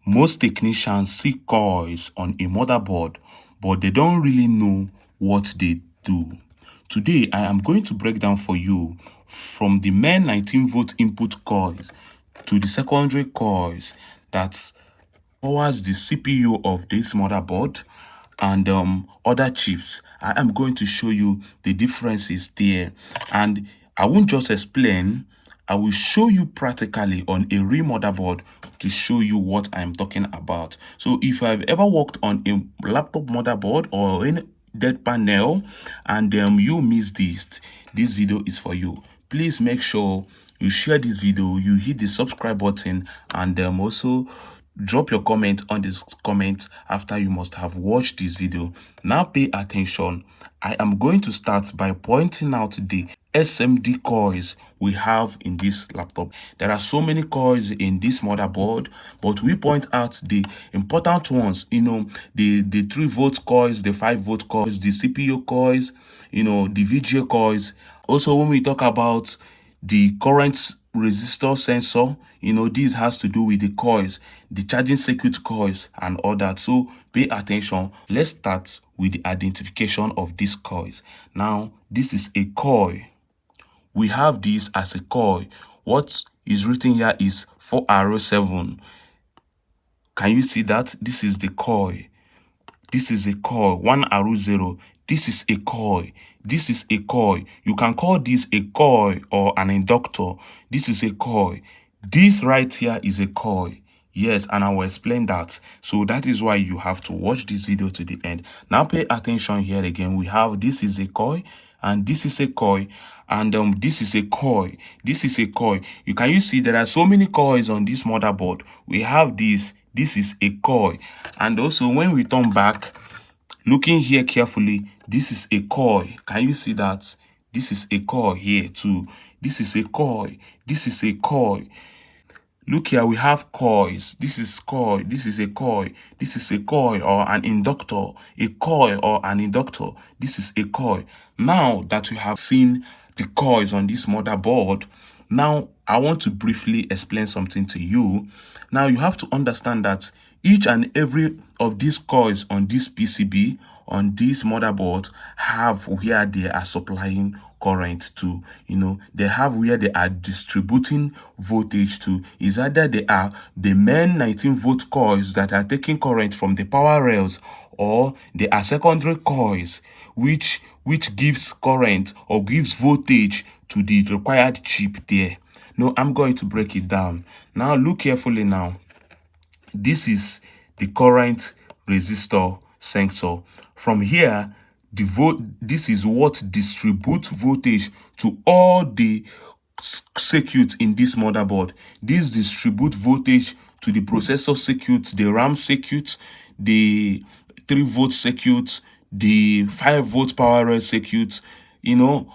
Most technicians see coils on a motherboard, but they don't really know what they do. Today, I am going to break down for you from the main 19-volt input coils to the secondary coils that powers the CPU of this motherboard and other chips. I am going to show you the differences there, and I won't just explain, I will show you practically on a real motherboard to show you what I'm talking about. So if I've ever worked on a laptop motherboard or any dead panel and you missed this video is for you. Please make sure you share this video, you hit the subscribe button, and also drop your comment on this comment after you must have watched this video. Now pay attention. I am going to start by pointing out the SMD coils we have in this laptop. There are so many coils in this motherboard, but we point out the important ones, the 3-volt coils, the 5-volt coils, the CPU coils, the VGA coils. Also, when we talk about the current resistor sensor, this has to do with the coils, the charging circuit coils and all that. So pay attention. Let's start with the identification of these coils. Now, this is a coil. We have this as a coil. What is written here is 4R7. Can you see that? This is the coil. This is a coil, 1R0. This is a coil. This is a coil. You can call this a coil or an inductor. This is a coil. This right here is a coil. Yes, and I will explain that. So that is why you have to watch this video to the end. Now pay attention here again. We have this is a coil and this is a coil. And this is a coil. This is a coil. Can you see there are so many coils on this motherboard? We have this. This is a coil. And also when we turn back, looking here carefully, this is a coil. Can you see that? This is a coil here too. This is a coil. This is a coil. Look here, we have coils. This is coil. This is a coil. This is a coil or an inductor. A coil or an inductor. This is a coil. Now that we have seen the coils on this motherboard, now I want to briefly explain something to you. Now you have to understand that each and every of these coils on this PCB, on this motherboard, have where they are supplying current to. They have where they are distributing voltage to. Is either they are the main 19-volt coils that are taking current from the power rails, or they are secondary coils which gives current or gives voltage to the required chip there. No, I'm going to break it down. Now look carefully now. This is the current resistor sensor. From here, this is what distributes voltage to all the circuits in this motherboard. This distributes voltage to the processor circuit, the RAM circuit, the 3-volt circuit, the 5-volt power rail circuit,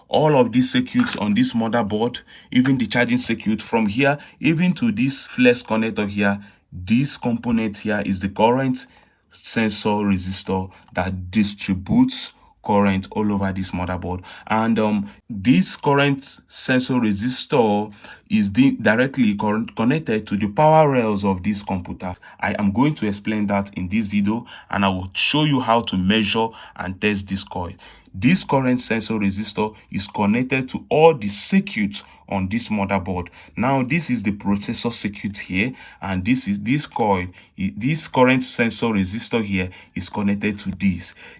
all of these circuits on this motherboard, even the charging circuit. From here even to this flex connector here, this component here is the current sensor resistor that distributes current all over this motherboard. And this current sensor resistor is directly connected to the power rails of this computer. I am going to explain that in this video, and I will show you how to measure and test this coil. This current sensor resistor is connected to all the circuits on this motherboard. Now this is the processor circuit here, and this is this coil. This current sensor resistor here is connected to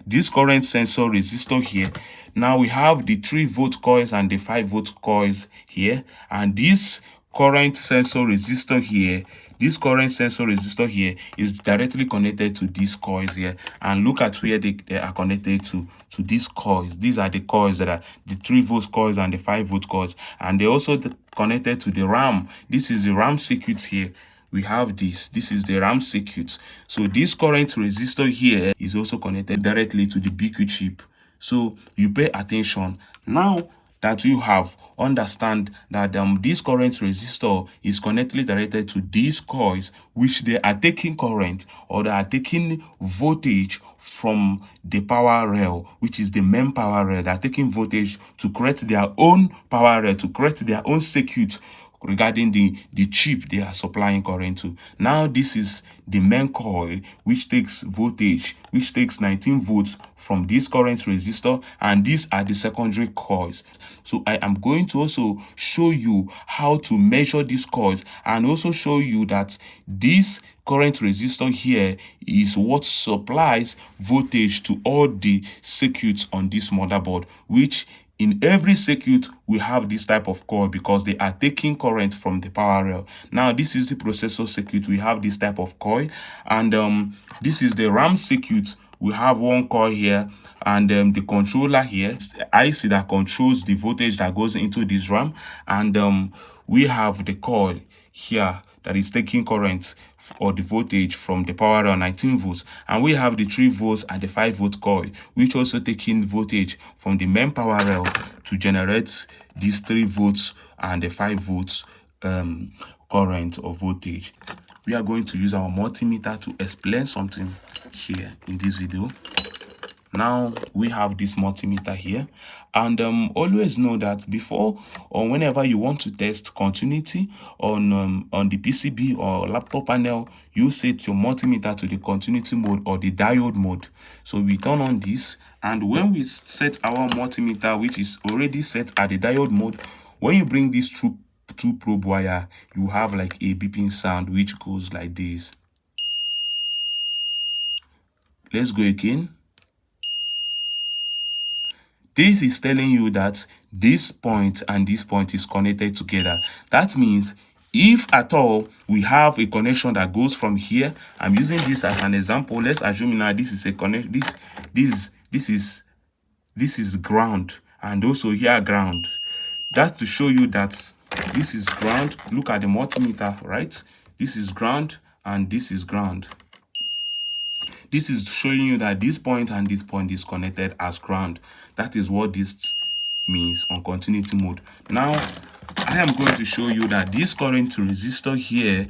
this current sensor resistor here. Now we have the 3-volt coils and the 5-volt coils here, and this current sensor resistor here, this current sensor resistor here is directly connected to these coils here. And look at where they are connected to these coils. These are the coils that are the 3-volt coils and the 5-volt coils, and they're also connected to the RAM. This is the RAM circuit here. We have this is the RAM circuit. So this current resistor here is also connected directly to the BQ chip. So you pay attention. Now that you have understand that this current resistor is connected directly to these coils, which they are taking current or they are taking voltage from the power rail, which is the main power rail. They are taking voltage to create their own power rail, to create their own circuit regarding the chip they are supplying current to. Now this is the main coil, which takes voltage, which takes 19 volts from this current resistor, and these are the secondary coils. So I am going to also show you how to measure these coils, and also show you that this current resistor here is what supplies voltage to all the circuits on this motherboard, which in every circuit we have this type of coil because they are taking current from the power rail. Now this is the processor circuit, we have this type of coil, and this is the RAM circuit. We have one coil here, and the controller here, it's the IC that controls the voltage that goes into this RAM, and we have the coil here that is taking current or the voltage from the power rail 19 volts, and we have the 3 volts and the 5 volt coil, which also taking voltage from the main power rail to generate these 3 volts and the 5 volts current or voltage. We are going to use our multimeter to explain something here in this video. Now we have this multimeter here, and always know that before or whenever you want to test continuity on the PCB or laptop panel, you set your multimeter to the continuity mode or the diode mode. So we turn on this, and when we set our multimeter, which is already set at the diode mode, when you bring this through two probe wire, you have like a beeping sound which goes like this. Let's go again. This is telling you that this point and this point is connected together. That means if at all we have a connection that goes from here, I'm using this as an example. Let's assume now this is a connection. This is ground, and also here ground. That's to show you that this is ground. Look at the multimeter, right? This is ground and this is ground. This is showing you that this point and this point is connected as ground. That is what this means on continuity mode. Now, I am going to show you that this current resistor here,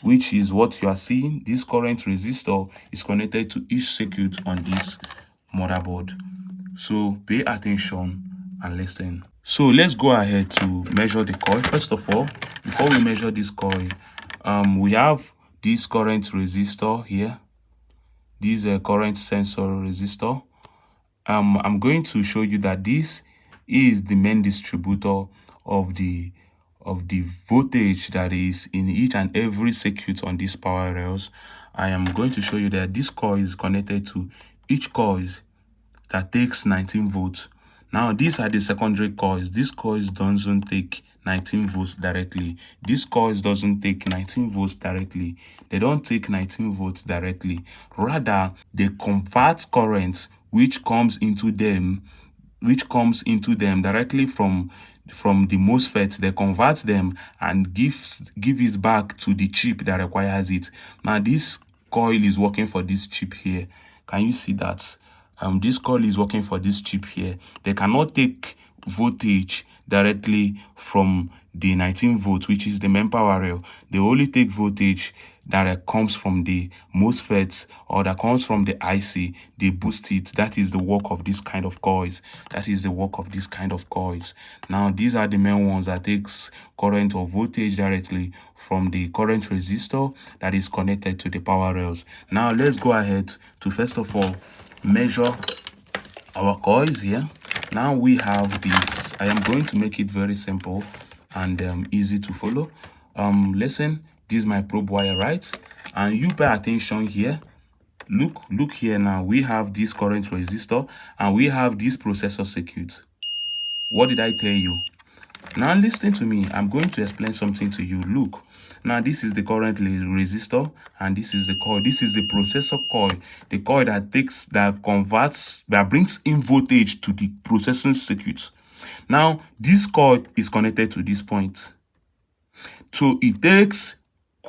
which is what you are seeing, this current resistor is connected to each circuit on this motherboard. So pay attention and listen. So let's go ahead to measure the coil. First of all, before we measure this coil, we have this current resistor here. This current sensor resistor. I'm going to show you that this is the main distributor of the voltage that is in each and every circuit on these power rails. I am going to show you that this coil is connected to each coil that takes 19 volts. Now these are the secondary coils. This coil doesn't take 19 volts directly. This coils doesn't take 19 volts directly. They don't take 19 volts directly. Rather, they convert current which comes into them directly from the MOSFET. They convert them and give it back to the chip that requires it. Now this coil is working for this chip here. Can you see that? This coil is working for this chip here. They cannot take voltage directly from the 19 volts, which is the main power rail. They only take voltage that comes from the MOSFETs or that comes from the IC. They boost it. That is the work of this kind of coils. That is the work of this kind of coils. Now these are the main ones that takes current or voltage directly from the current resistor that is connected to the power rails. Now let's go ahead to first of all measure our coils here. Now we have this. I am going to make it very simple and easy to follow. Listen, this is my probe wire, right? And you pay attention here. Look here now. We have this current resistor and we have this processor circuit. What did I tell you? Now listen to me. I'm going to explain something to you. Look. Now this is the current resistor and this is the coil. This is the processor coil. The coil that brings in voltage to the processing circuit. Now this coil is connected to this point. So it takes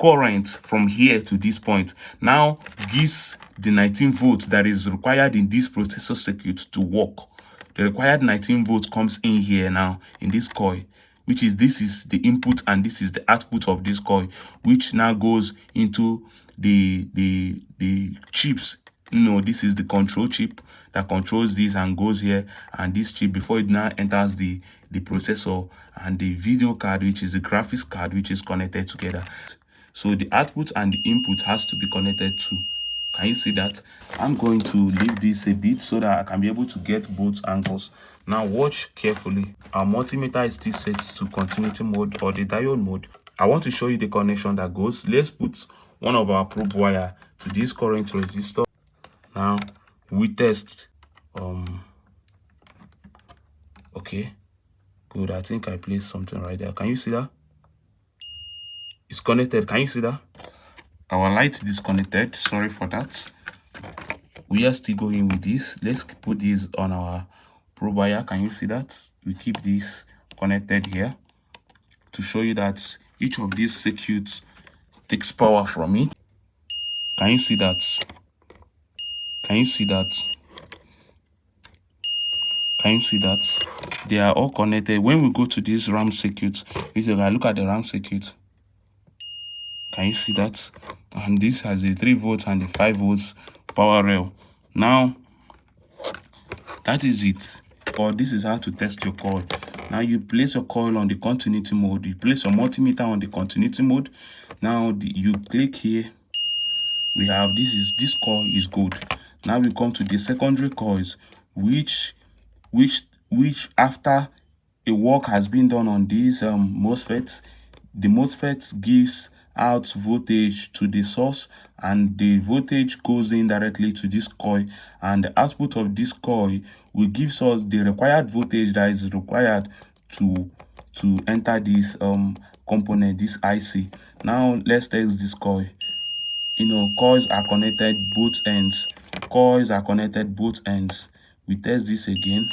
current from here to this point. Now gives the 19 volts that is required in this processor circuit to work. The required 19 volts comes in here now in this coil, which is this is the input and this is the output of this coil, which now goes into the chips No, this is the control chip that controls this and goes here, and this chip before it now enters the processor and the video card, which is the graphics card, which is connected together. So the output and the input has to be connected too. Can you see that? I'm going to leave this a bit so that I can be able to get both angles. Now watch carefully. Our multimeter is still set to continuity mode or the diode mode. I want to show you the connection that goes. Let's put one of our probe wire to this current resistor. Now we test. Okay, good. I think I placed something right there. Can you see that? It's connected. Can you see that? Our light disconnected. Sorry for that. We are still going with this. Let's put this on our probe wire. Can you see that? We keep this connected here to show you that each of these circuits takes power from it. Can you see that? Can you see that? Can you see that? They are all connected. When we go to this RAM circuit, look at the RAM circuit. Can you see that? And this has a 3 volts and a 5 volts power rail. Now, that is it. Or this is how to test your coil. Now you place your coil on the continuity mode. You place your multimeter on the continuity mode. Now you click here. We have this coil is good. Now we come to the secondary coils, which after a work has been done on these MOSFETs, the MOSFET gives out voltage to the source, and the voltage goes in directly to this coil, and the output of this coil will give us the required voltage that is required to enter this component, this IC. Now let's test this coil. Coils are connected both ends. Coils are connected both ends. We test this again.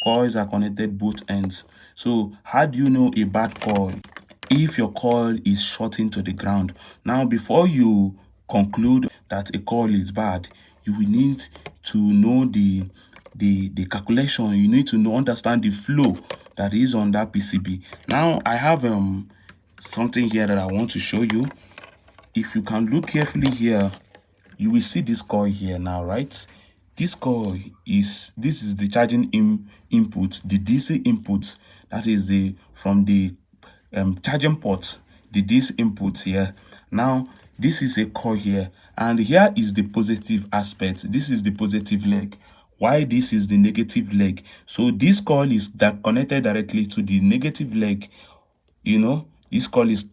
Coils are connected both ends. So how do you know a bad coil? If your coil is shorting to the ground. Now, before you conclude that a coil is bad, you will need to know the calculation. You need to understand the flow that is on that PCB. Now, I have something here that I want to show you. If you can look carefully here, you will see this coil here now, right? This coil is the charging input, the DC input, that is from the charging port, the DC input here. Now this is a coil here, and here is the positive aspect. This is the positive leg. Why this is the negative leg? So this coil is connected directly to the negative leg. This coil is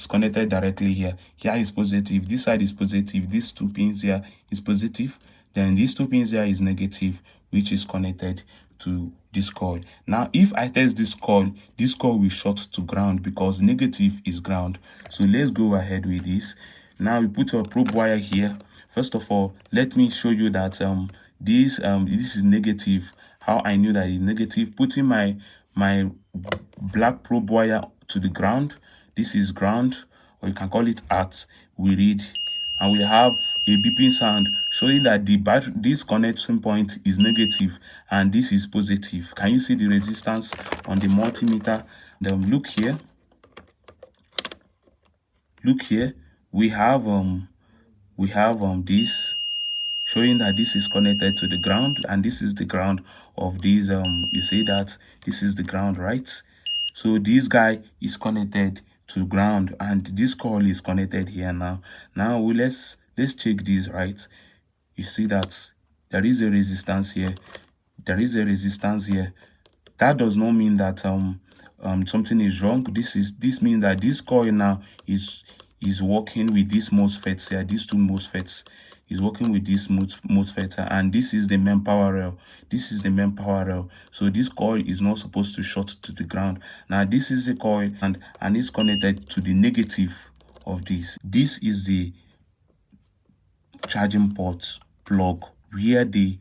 connected directly here. Here is positive. This side is positive. These 2 pins here is positive. Then these 2 pins here is negative, which is connected to this coil. Now, if I test this coil will short to ground because negative is ground. So let's go ahead with this. Now we put a probe wire here. First of all, let me show you that this is negative. How I knew that it's negative? Putting my black probe wire to the ground. This is ground, or you can call it earth. We read, and we have a beeping sound showing that this connection point is negative and this is positive. Can you see the resistance on the multimeter? Then look here. Look here. We have this showing that this is connected to the ground, and this is the ground of this. You see that this is the ground, right? So this guy is connected to ground, and this coil is connected here now. Now let's check this, right? You see that there is a resistance here. There is a resistance here. That does not mean that something is wrong. This means that this coil now is working with these MOSFETs here. These 2 MOSFETs is working with this MOSFET, and this is the main power rail. This is the main power rail. So this coil is not supposed to short to the ground. Now this is the coil, and it's connected to the negative of this. This is the charging port plug, where the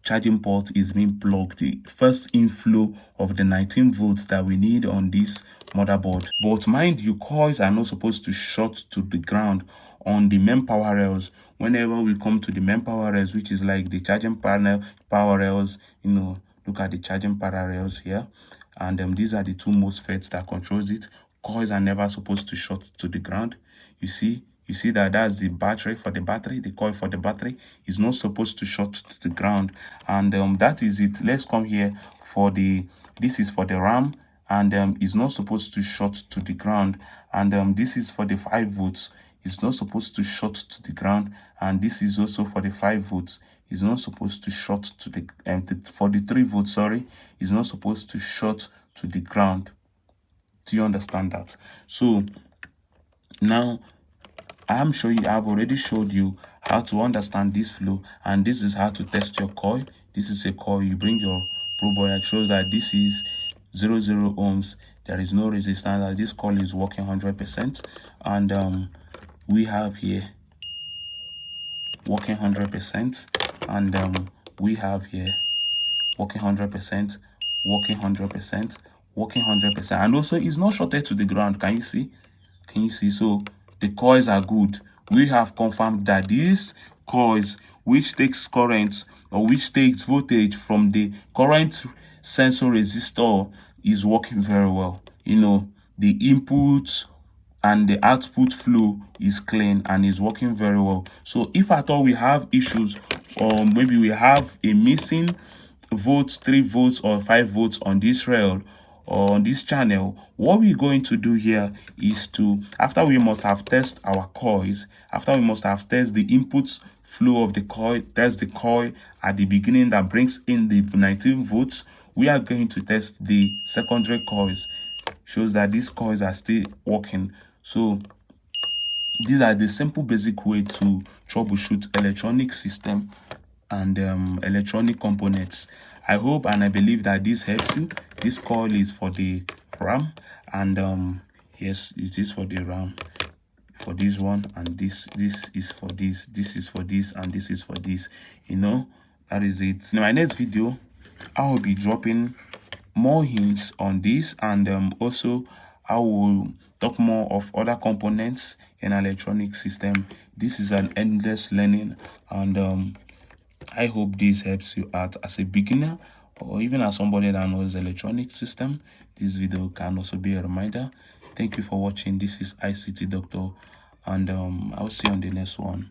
charging port is being plugged, the first inflow of the 19 volts that we need on this motherboard. But mind you, coils are not supposed to short to the ground on the main power rails. Whenever we come to the main power rails, which is like the charging panel power rails, look at the charging power rails here, and these are the 2 MOSFETs that controls it. Coils are never supposed to short to the ground. You see, You see that that's the battery for the battery, the coil for the battery is not supposed to short to the ground. And that is it. Let's come here for the, this is for the RAM, and it's not supposed to short to the ground. And this is for the 5 volts. It's not supposed to short to the ground. And this is also for the 5 volts. It's not supposed to short to the, for the 3 volts, sorry, it's not supposed to short to the ground. Do you understand that? So now I'm showing you, I've already showed you how to understand this flow, and this is how to test your coil. This is a coil. You bring your probe wire. It shows that this is 0 ohms. There is no resistance. That this coil is working 100%, and we have here working 100%, and we have here working 100%, working 100%, working 100%, and also it's not shorted to the ground. Can you see? Can you see? So the coils are good. We have confirmed that these coils, which takes current or which takes voltage from the current sensor resistor, is working very well. You know, the input and the output flow is clean and is working very well. So if at all we have issues, or maybe we have a missing volts, 3 volts or 5 volts on this rail or on this channel, what we're going to do here is to, after we must have tested our coils, after we must have tested the input flow of the coil, test the coil at the beginning that brings in the 19 volts, we are going to test the secondary coils. Shows that these coils are still working. So these are the simple basic way to troubleshoot electronic system and electronic components. I hope and I believe that this helps you. This coil is for the RAM, and yes, it is for the RAM, for this one, and this is for this is for this, and this is for this. You know, that is it. In my next video, I will be dropping more hints on this, and also I will talk more of other components in electronic system. This is an endless learning, and I hope this helps you out as a beginner, or even as somebody that knows electronic system. This video can also be a reminder. Thank you for watching. This is IctDoctor, and I'll see you on the next one.